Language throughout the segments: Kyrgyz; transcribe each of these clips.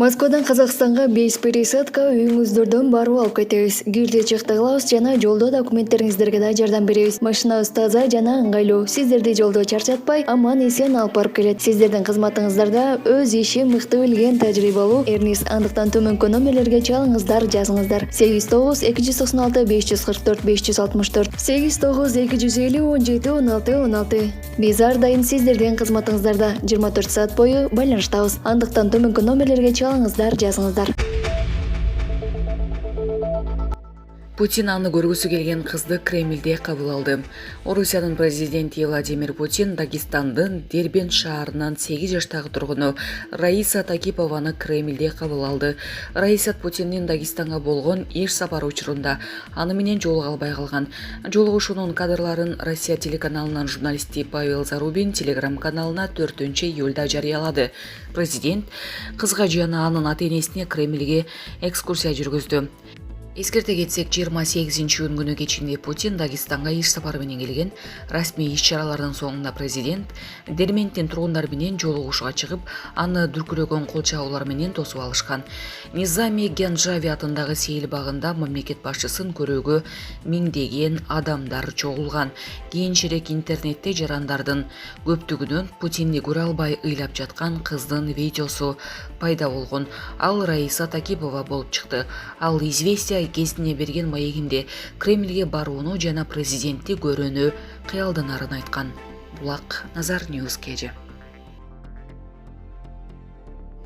Москвадан Казакстанга 5 пересадка үйүңүздөрдөн барып алып кетебиз. Кирди чыкты кылабыз жана жолдо документтериңиздерге да жардам беребиз. Машинабыз таза жана ыңгайлуу. Сиздерди жолдо чарчатпай, аман эсен алып барып келет. Сиздердин кызматыңыздарда өз ишин мыкты билген тажрыйбалуу Эрнис. Андыктан төмөнкү номерлерге чалыңыздар, жазыңыздар. 89 296 544 564 89 250 17 16 16. Биз ар дайым сиздердин кызматыңыздарда 24 саат бою байланыштабыз. Андыктан төмөнкү номерлерге чалыңыздар, жазыңыздар. Путин аны көргүсү келген кызды Кремлде кабыл алды. Орусиянын президенти Владимир Путин Дагестандын Дербент шаарынан 8 жаштагы тургуну Раиса Такипованы Кремлде кабыл алды. Раиса Путиндин Дагестанга болгон иш сапары учурунда аны менен жолуга албай калган. Жолугушуунун кадрларын Россия телеканалынын журналисти Павел Зарубин телеграм-каналына 4-июлда жарыялады. Президент кызга жана анын ата-энесине Кремлге экскурсия жүргүздү. Эскерте кетсек, 28 күнү кечинде Путин Дагестанга иш сапары менен келген. Расмий иш-чаралардын соңунда президент Дербенттин тургундары менен жолугушууга чыгып, аны дүркүрөгөн кол чабуулар менен тосуп алышкан. Низами Гянджави атындагы сейил багында мамлекет башчысын көрүүгө миңдеген адамдар чогулган. Кийинчерээк интернетте жарандардын көптүгүнөн Путинди көрө албай ыйлап жаткан кыздын видеосу пайда болгон. Ал Раиса Такипова болуп чыкты. Ал известия кезине берген маегинде Кремлге барууну жана президентти көрүүнү кыялданарын айткан. Булак Назар Ньюс кежи.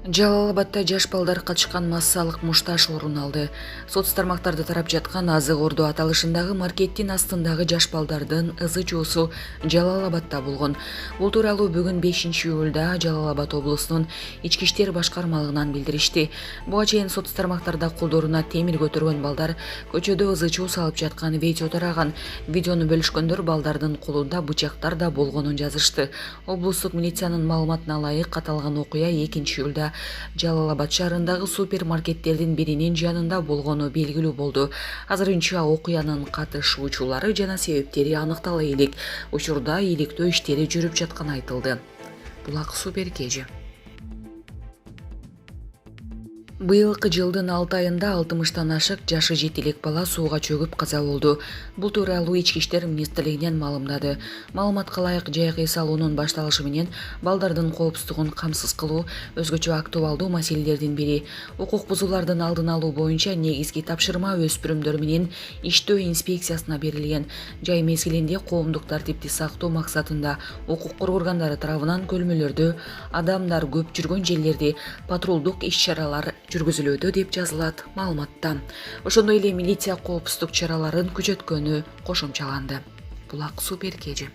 Жалал-Абадда жаш балдар катышкан массалык мушташ орун алды. Соц тармактарда тарап жаткан азык орду аталышындагы маркеттин астындагы жаш балдардын ызы-чуусу Жалал-Абадда болгон. Бул тууралуу бүгүн 5-июлда Жалал-Абад облусунун ички иштер башкармалыгынан билдиришти. Буга чейин соц тармактарда колдоруна темир көтөргөн балдар көчөдө ызы-чуу салып жаткан видео тараган. Видеону бөлүшкөндөр балдардын колунда бычактар да болгонун жазышты. Облустук милициянын маалыматына ылайык каталган окуя 2-июлда Жалал-Абад шаарындагы супермаркеттердин биринин жанында болгону белгилүү болду. Азырынча окуянын катышуучулары жана себептери аныктала элек. Учурда иликтөө иштери жүрүп жатканы айтылды. Булак Супер кежи. Быйылкы жылдын 6 айында 60-тан ашык жашы жетилик бала сууга чөгүп каза болду. Бул тууралуу Ички иштер министрлигинен маалымдады. Маалыматка ылайык жайык эс алуунун башталышы менен балдардын коопсуздугун камсыз кылуу өзгөчө актуалдуу маселелердин бири. Укук бузуулардын алдын алуу боюнча негизги тапшырма өспүрүмдөр менен иштөө инспекциясына берилген. Жай мезгилинде коомдук тартипти сактоо максатында укук коргоо органдары тарабынан көлмөлөрдө адамдар көп жүргөн жерлерде патрулдук иш-чаралар жүргүзүлүүдө деп жазылат маалыматта. Ошондой эле милиция коопсуздук чараларын күчөткөнү кошумчаланды. Булак Супер кежи.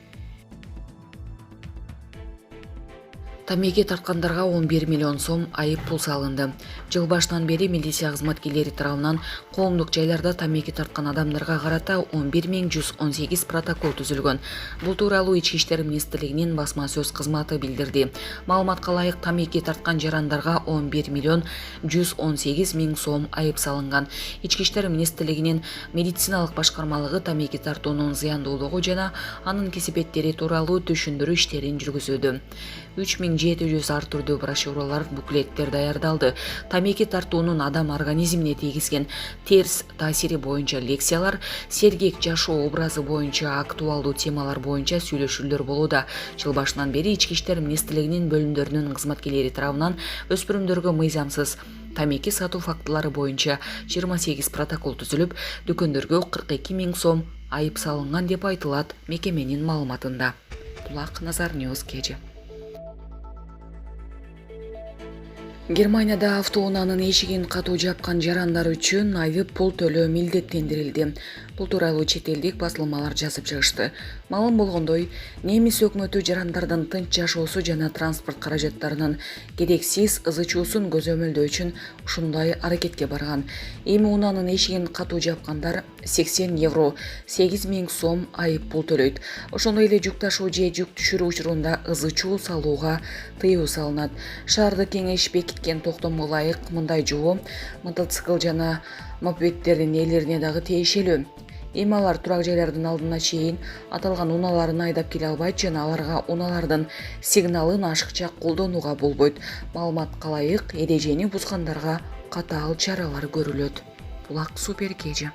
Тамеки тарткандарга 11 миллион сом айып пул салынды. Жыл башынан бери милиция кызматкерлери тарабынан коомдук жайларда тамеки тарткан адамдарга карата 11118 протокол түзүлгөн. Бул тууралуу Ички иштер министрлигинин басма сөз кызматы билдирди. Маалыматка ылайык тамеки тарткан жарандарга 11 миллион 118 миң сом айып салынган. Ички иштер министрлигинин медициналык башкармалыгы тамеки тартуунун зыяндуулугу жана анын кесепеттери тууралуу түшүндүрүү иштерин жүргүзүүдө. 3700 ар түрдүү брошюралар, буклеттер даярдалды. Тамеки тартуунун адам организмине тийгизген терс таасири боюнча лекциялар, сергек жашоо образы боюнча актуалдуу темалар боюнча сүйлөшүүлөр болууда. Жыл башынан бери Ички иштер министрлигинин бөлүмдөрүнүн кызматкерлери тарабынан өспүрүмдөргө мыйзамсыз тамеки сатуу фактылары боюнча 28 протокол түзүлүп, дүкөндөргө 42 миң сом айып салынган деп айтылат мекеменин маалыматында. Булак Назар Ньюс кежи. Германияда автоунаанын эшигин катуу жапкан жарандар үчүн айып пул төлөө милдеттендирилди. Бул тууралуу чет элдик басылмалар жазып чыгышты. Маалым болгондой, немис өкмөтү жарандардын тынч жашоосу жана транспорт каражаттарынын керексиз ызы-чуусун көзөмөлдөө үчүн ушундай аракетке барган. Эми унаанын эшигин катуу жапкандар 80 евро, 8 миң сом айып пул төлөйт. Ошондой эле жүк ташуу же жүк түшүрүү учурунда ызы-чуу салууга тыюу салынат. Шаардык кеңеш бекиткен токтомго ылайык мындай жобо мотоцикл жана мопеддердин ээлерине дагы тиешелүү. Эми алар турак жайлардын алдына чейин аталган унааларын айдап келе албайт жана аларга унаалардын сигналын ашыкча колдонууга болбойт. Маалыматка ылайык, эрежени бузгандарга катаал чаралар көрүлөт. Булак Супер Кежи.